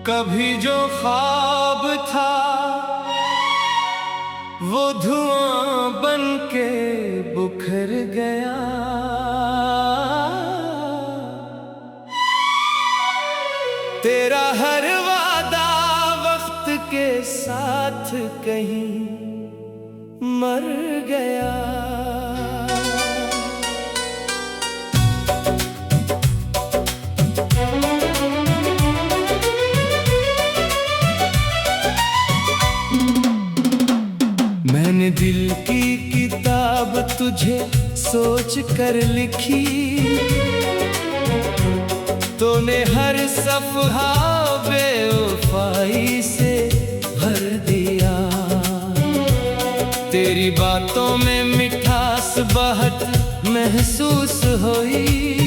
कभी जो ख्वाब था वो धुआं बन के बुखर गया। तेरा हर वादा वक्त के साथ कहीं मर गया। मैंने दिल की किताब तुझे सोच कर लिखी, तूने हर सफ़हा बेवफाई से भर दिया। तेरी बातों में मिठास बहुत महसूस हुई,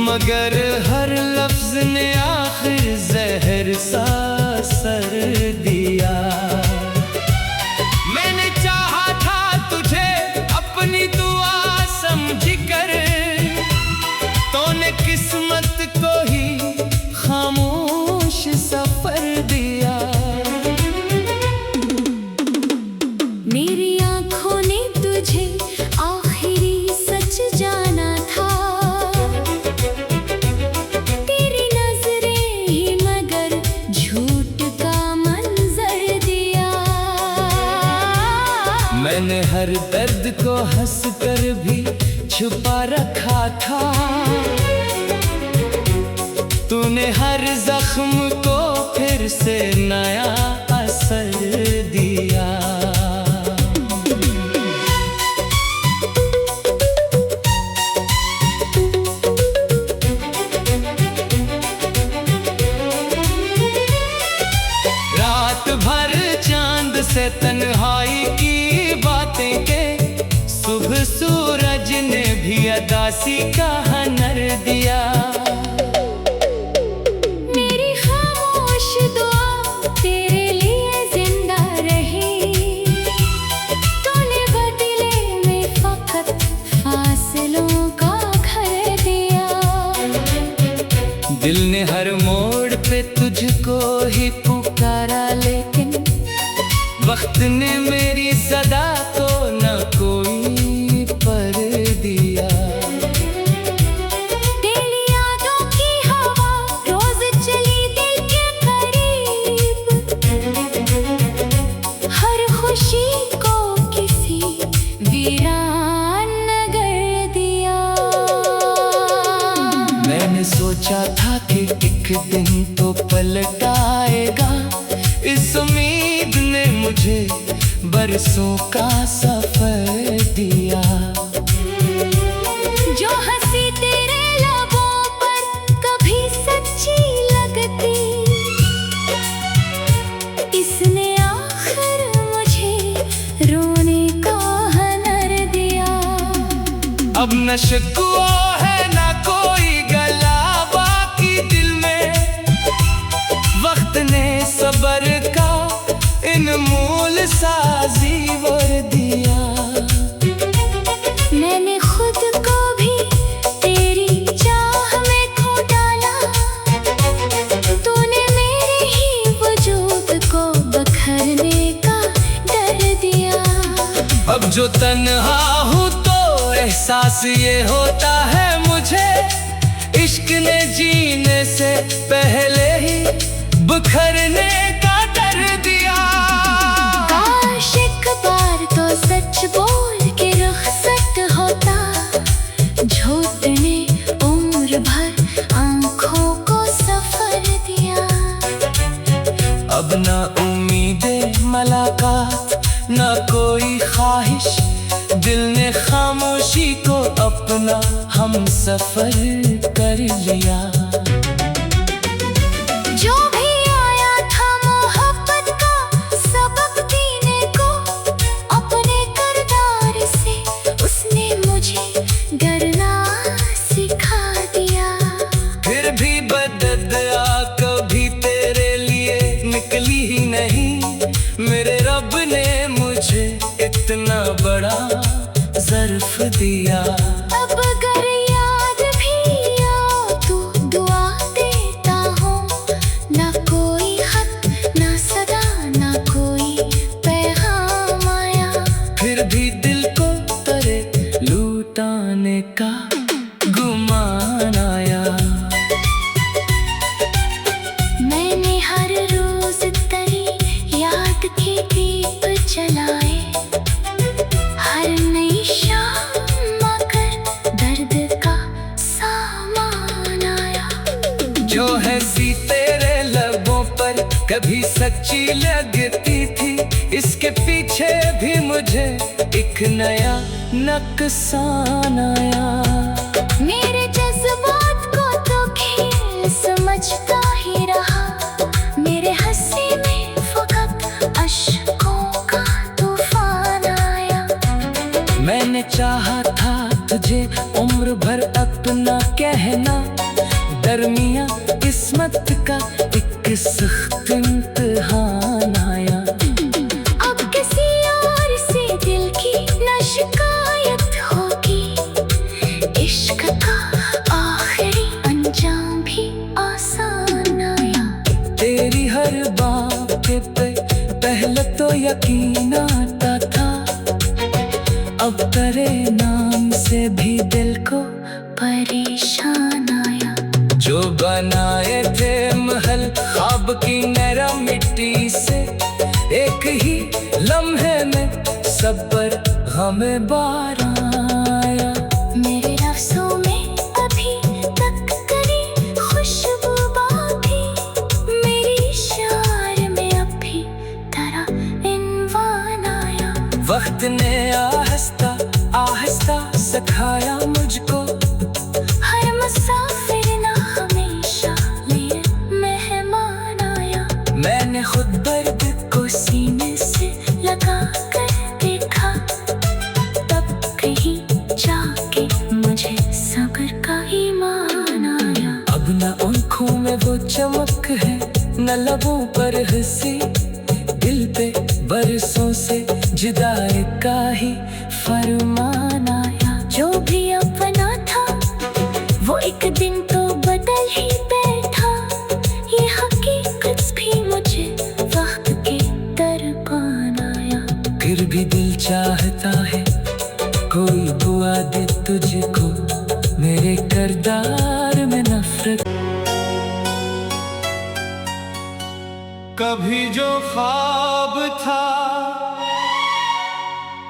मगर हर लफ्ज़ ने आखिर जहर सा असर दिया। मैंने चाहा था तुझे अपनी दुआ समझ कर, तूने किस्मत को ही खामोश सफर दिया। मेरी आँखों ने तुझे आखिरी सच जाना था, तेरी नजरें ही मगर झूठ का मंजर दिया। मैंने हर दर्द को हंस कर भी छुपा रखा था, तूने हर जख्म को फिर से नया असर दिया। रात भर चांद से तन्हाई की बातें के, सुबह सूरज ने भी अदासी का हनर दिया। मेरी खामोश दुआ तेरे लिए जिंदा रही, तूने बदले में फकत फासलों का घर दिया। दिल ने हर मोड़ पे तुझको ही पुकारा, लेकिन वक्त ने मेरी सदा को न कोई पर दिया। तेरी यादों की हवा रोज चली दिल के करीब, हर खुशी को किसी वीरान नगर दिया। मैंने सोचा था कि एक दिन तो पलट आएगा, इस उम्मीद ने मुझे बरसों का सफर दिया। जो हंसी तेरे लबों पर कभी सच्ची लगती, इसने आखिर मुझे रोने का हुनर दिया। अब न शिकवा है न कोई गला बाकी दिल में, वक्त ने सब्र का इनमोल सा ज़ीवर दिया। मैंने खुद को भी तेरी चाह में खो डाला, तूने मेरे ही वजूद को बखरने का डर दिया। अब जो तन्हा हूँ तो एहसास ये होता है मुझे, इश्क ने जीने से पहले ही बिखरने का डर दिया। काश एक बार तो सच बोल के रुखसत होता, झूठ ने उम्र भर आँखों को सफर दिया। अब ना उम्मीदें मुलाकात ना कोई ख्वाहिश, दिल ने खामोशी को अपना हम सफर कर लिया। जो भी आया था मोहब्बत का सबक देने को, अपने किरदार से उसने मुझे डरना सिखा दिया। फिर भी बददुआ कभी तेरे लिए निकली ही नहीं, मेरे रब ने मुझे इतना बड़ा ज़र्फ दिया। अब अगर याद भी आओ तो दुआ देता हूँ, गुमान आया। मैंने हर रोज तेरी याद के दीप जलाए, हर नई शाम आकर दर्द का सामान आया। जो हंसी तेरे लबों पर कभी सच्ची लगती थी, इसके पीछे भी मुझे एक नया नुकसान आया। मेरे जज्बात को तो खेल समझता ही रहा, मेरे हंसी में फकत अश्कों का तूफान आया। मैंने चाहा था तुझे उम्र भर अपना कहना, दरमिया किस्मत का एक सख्त इम्तिहान आया। अब किसी और से दिल की न शिकायत होगी, इश्क का आखिरी अंजाम भी आसान आया। तेरी हर बात पे पहले तो यकीन आता था, अब तेरे नाम से भी दिल को परेशान आया। जो बनाए थे महल ख्वाब की नरम मिट्टी से, एक ही लम्हे में सब पर हमें बार आया। मेरे लफ्ज़ों में अभी तक तेरी खुशबू बाकी, मेरी शार में अभी तेरा इन्वान आया। वक्त ने आहिस्ता आहिस्ता सिखाया मुझको, हर मुसाफिर ना हमेशा लिए मेहमान आया। मैंने खुद दर्द को सीने से लगा कर देखा, तब कहीं जाके मुझे सब्र का ईमान आया। अब न आँखों में वो चमक है, न लबों पर हंसी, दिल पे बरसों से जुदाई का ही फरमान आया। जो भी अपना था वो एक दिन तो बदल ही बैठा, ये हकीकत भी मुझे वक्त के दरबान आया। फिर भी दिल चाहता है कोई बुआ दे तुझको, मेरे किरदार में नफरत। कभी जो ख्वाब था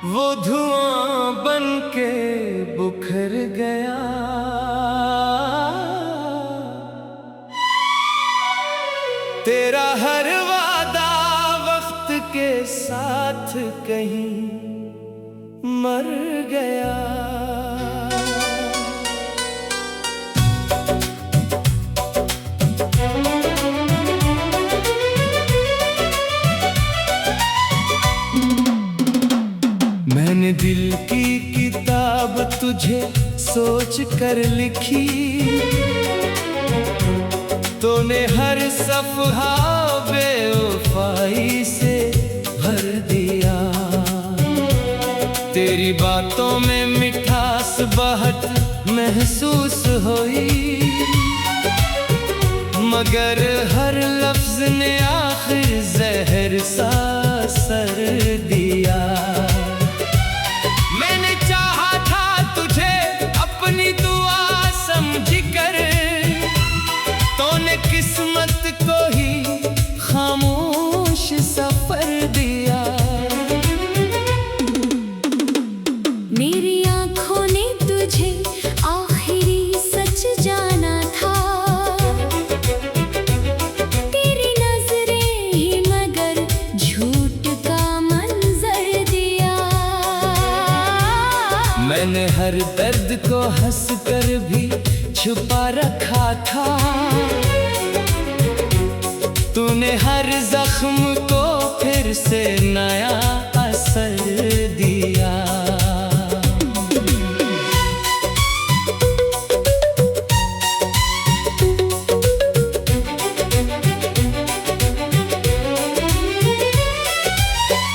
वो धुआं बन के बुखर गया, तेरा हर वादा वक्त के साथ कहीं मर गया। मैंने दिल की किताब तुझे सोच कर लिखी, तूने हर सफ़हा बेवफाई से भर दिया। तेरी बातों में मिठास बहुत महसूस हुई, मगर हर लफ्ज ने आखिर जहर सा असर दिया। मैंने चाहा था तुझे अपनी दुआ समझ कर, तूने किस्मत को ही खामोश सफर दिया। मेरी आँखों ने तुझे आखिरी सच जाना था, तेरी नजरें ही मगर झूठ का मंजर दिया। मैंने हर दर्द को हंस कर भी छुपा रखा था, तूने हर जख्म को फिर से नया असर दिया।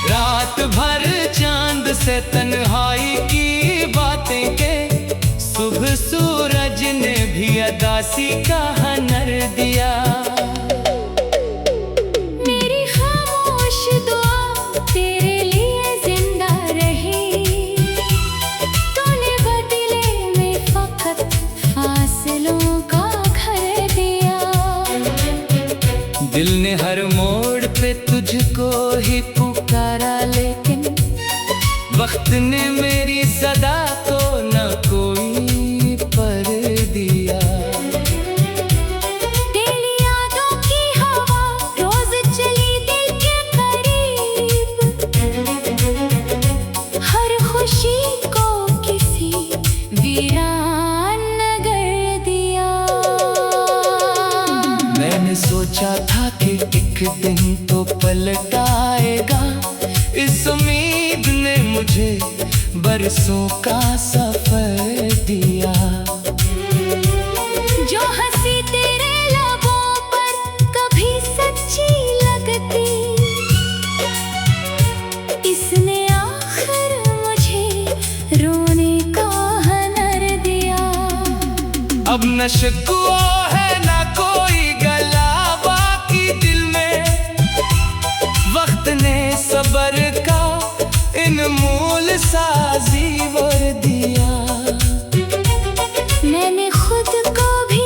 रात भर चांद से तन्हाई की बातें के, सुबह सूरज ने भी अदासी का हनर दिया। मेरी खामोश दुआ तेरे लिए जिंदा रही, तूने बदले में फकत सोचा था कि एक दिन तो पलट आएगा, इस उम्मीद ने मुझे बरसों का सफर दिया। जो हंसी तेरे लबों पर कभी सच्ची लगती, इसने आखिर मुझे रोने का हुनर दिया। अब न शिकवा है ना कोई गला बाकी दिल में, वक्त ने सब्र का इनमोल सा ज़ीवर दिया। मैंने खुद को भी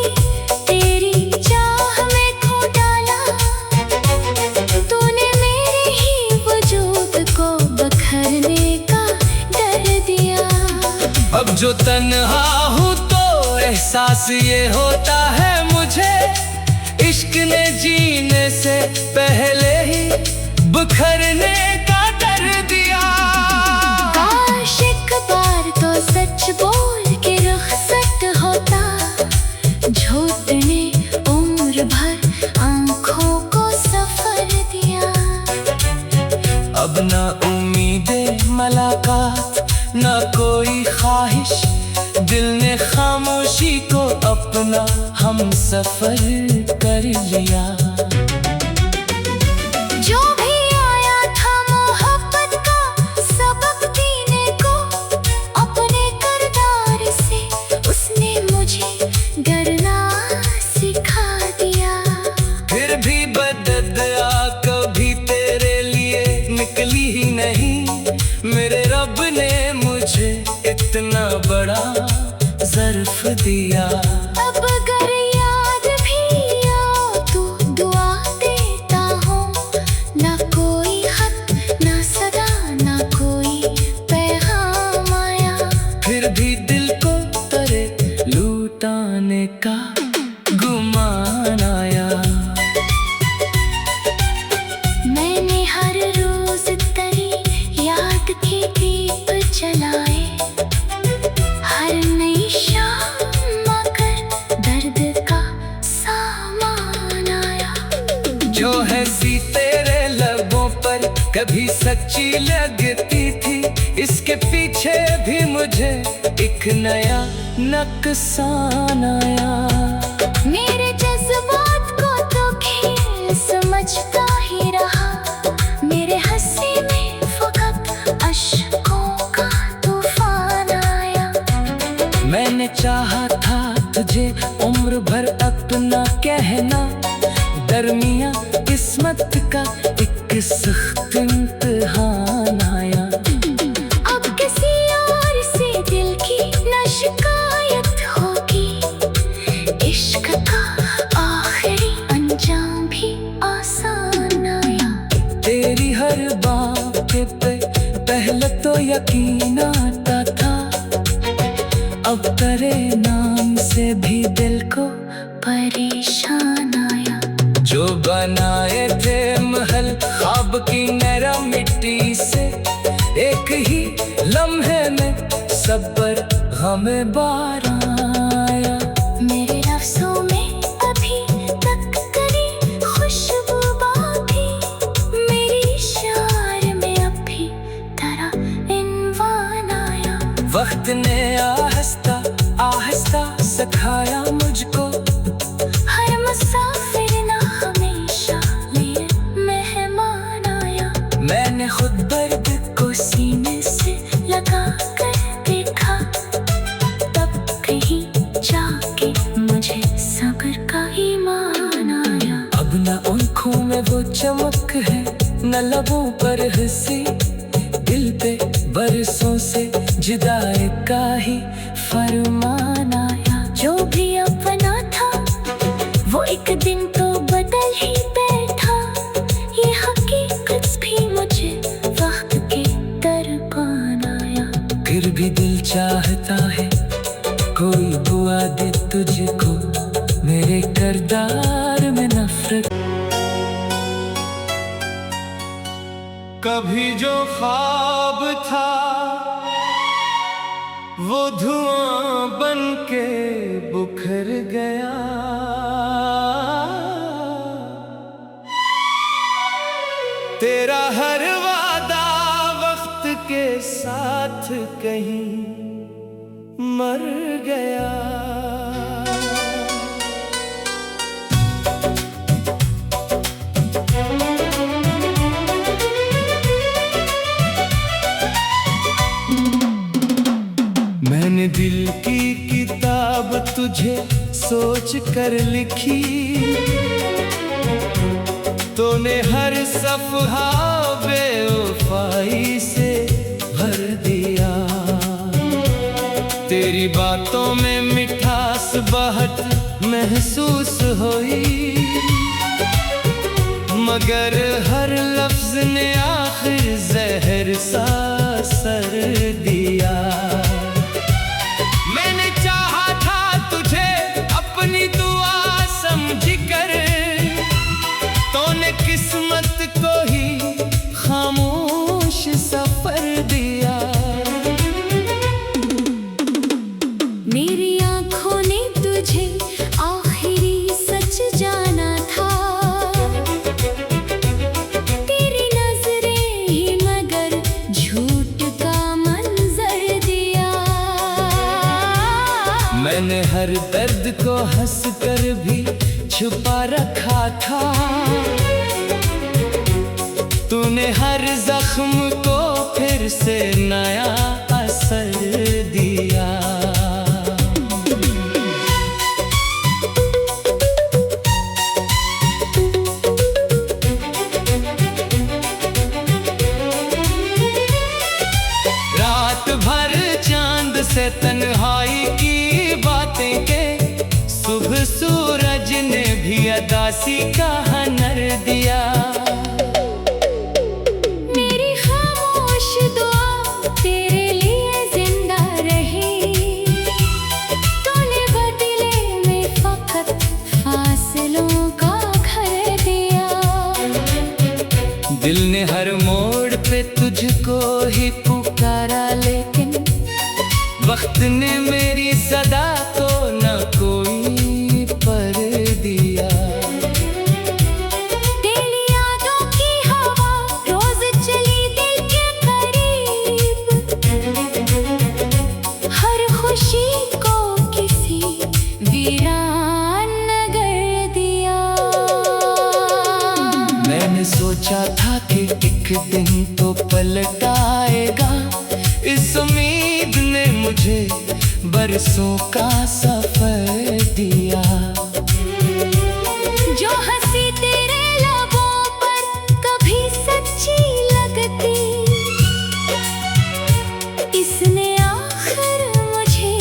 तेरी चाह में खो डाला, तूने मेरे ही वजूद को बखरने का डर दिया। अब जो तन्हा हूँ तो एहसास ये होता है मुझे, इश्क ने जीने से पहले ही बिखरने का डर दिया। काश एक बार तो सच बोल के रुखसत होता, झूठ ने उम्र भर आंखों को सफर दिया। अब ना उम्मीदें मुलाकात ना कोई ख्वाहिश, दिल ने खामोशी को अपना हम सफर कर लिया। जो भी आया था मोहब्बत का सबक देने को, अपने किरदार से उसने मुझे डरना सिखा दिया। फिर भी बददुआ कभी तेरे लिए निकली ही नहीं, मेरे रब ने मुझे इतना बड़ा ज़र्फ दिया। अब अगर याद भी आओ तो दुआ देता हूँ, ना कोई खत ना सदा ना कोई पैगाम आया। फिर भी दिल को तेरे लुटाने का गुमान आया। मैंने हर रोज तेरी याद के दीप जलाए, हर नई शाम आकर दर्द का सामान आया। जो हंसी तेरे लबों पर कभी सच्ची लगती थी, इसके पीछे भी मुझे एक नया नुकसान आया। मेरे जज्बात को तो खेल समझता ही रहा, मेरे हंसी में फकत अश्कों का तूफान आया। मैंने चाहा था तुझे उम्र भर अपना कहना, दरमिया किस्मत का एक सख्त इम्तिहान आया। अब किसी और से दिल की न शिकायत होगी, इश्क का आखिरी अंजाम भी आसान आया। तेरी हर बात पे पहले तो यकीन आता था, अब तेरे नाम से भी दिल को परेशान आया। जो बनाए थे महल ख्वाब की नरम मिट्टी से, एक ही लम्हे में सब पर हमें बार आया। मेरे लफ्ज़ों में अभी तक तेरी खुशबू बाकी, मेरी शार में अभी तेरा इन्वान आया। वक्त ने आहिस्ता आहिस्ता सिखाया मुझको, हर मुसाफिर ना हमेशा लिए मेहमान आया। मैंने खुद दर्द को सीने से लगा कर देखा, तब कहीं जाके मुझे सब्र का ईमान आया। अब न आँखों में वो चमक है न लबों पर हंसी, दिल पे बरसों से जुदाई का ही फरमान आया। जो भी अपना था वो एक दिन तो बदल ही बैठा, ये हकीकत भी मुझे वक्त के दरबान आया। फिर भी दिल चाहता है कोई दुआ दे तुझको, मेरे किरदार में नफरत। कभी जो ख्वाब था वो धुआं बन के बुखर गया। कहीं मर गया। मैंने दिल की किताब तुझे सोच कर लिखी, तूने हर सफ़हा बेवफाई से भर दिया। तेरी बातों में मिठास बहुत महसूस हुई, मगर हर लफ्ज ने आखिर जहर सा असर दिया। मैंने चाहा था तुझे अपनी दुआ समझ कर, तूने किस्मत को ही खामोश सफर दिया। मेरी आँखों ने तुझे आखिरी सच जाना था, तेरी नजरें ही मगर झूठ का मंजर दिया। मैंने हर दर्द को हंस कर भी छुपा रखा था, तूने हर जख्म को फिर से नया असर दिया। रात भर चांद से तन्हाई की बातें के, सुबह सूरज ने भी अदासी का हनर दिया। मेरी खामोश दुआ तेरे लिए जिंदा रही, तूने बदले में फकत फासलों का घर दिया। दिल ने हर मोड़ पे तुझको ही पुकारा, लेकिन वक्त ने मेरी सदा को न कोई पर दिया। तेरी यादों की हवा रोज चली दिल के करीब, हर खुशी को किसी वीरान नगर दिया। मैंने सोचा था कि एक दिन तो पलट आएगा, इस उम्मीद ने मुझे बरसों का सफर दिया। जो हंसी तेरे लबों पर कभी सच्ची लगती, इसने आखिर मुझे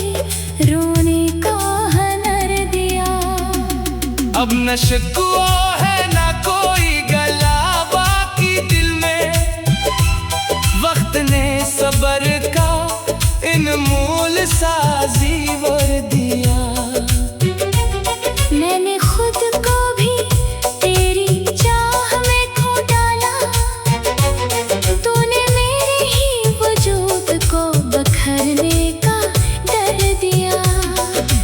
रोने का हुनर दिया। अब न शिकवा है न कोई गला बाकी दिल में, वक्त ने सब्र का इनमोल सा ज़ीवर दिया। मैंने खुद को भी तेरी चाह में खो डाला, तूने मेरे ही वजूद को बखरने का डर दिया।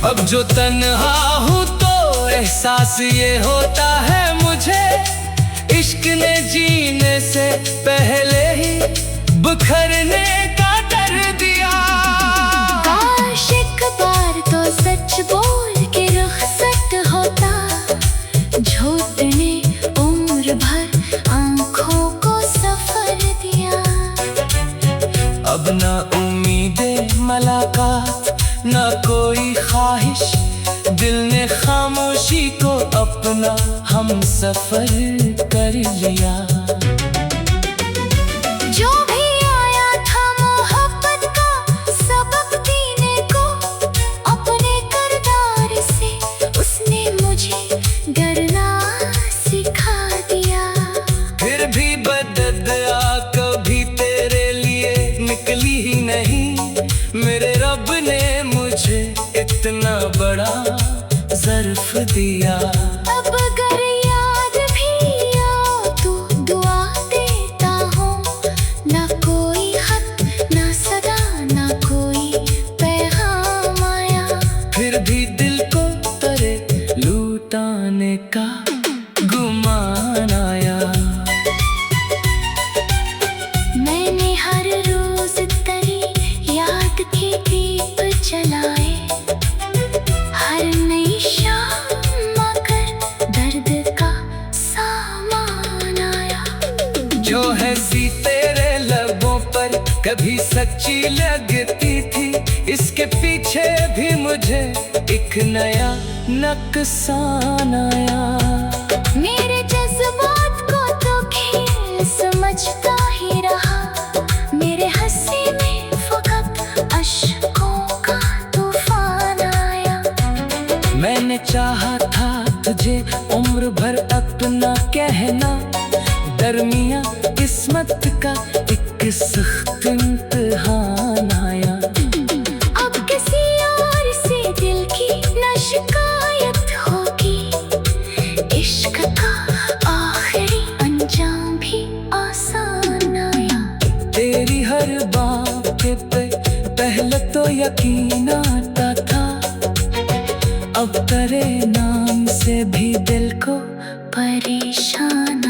अब जो तन्हा हूँ तो एहसास ये होता है मुझे, इश्क ने जीने से पहले ही बिखरने का डर दिया। काश एक बार तो सच बोल के रुखसत होता, झूठ ने उम्र भर आँखों को सफर दिया। अब ना उम्मीदें मुलाकात ना कोई ख्वाहिश, दिल ने खामोशी को अपना हम सफर कर लिया। जो भी आया था मोहब्बत का सबक देने को, अपने किरदार से उसने मुझे डरना सिखा दिया। फिर भी बददुआ कभी तेरे लिए निकली ही नहीं, मेरे रब ने मुझे इतना बड़ा ज़र्फ दिया। अब अगर याद भी आओ तो दुआ देता हूँ, ना कोई खत ना सदा ना कोई पैगाम आया। फिर भी दिल को तेरे लुटाने का गुमान आया। मैंने हर रोज तेरी भी सच्ची लगती थी, इसके पीछे भी मुझे एक नया नुकसान आया। मेरे जज्बात को तो खेल समझता ही रहा, मेरे हंसी में फकत अश्कों का तूफान आया। मैंने चाहा था तुझे उम्र भर अपना कहना, दरमिया किस्मत का एक सख्त इम्तिहान आया। अब किसी और से दिल की न शिकायत होगी, इश्क का आखिरी अंजाम भी आसान आया। तेरी हर बात पे पहले तो यकीन आता था, अब तेरे नाम से भी दिल को परेशान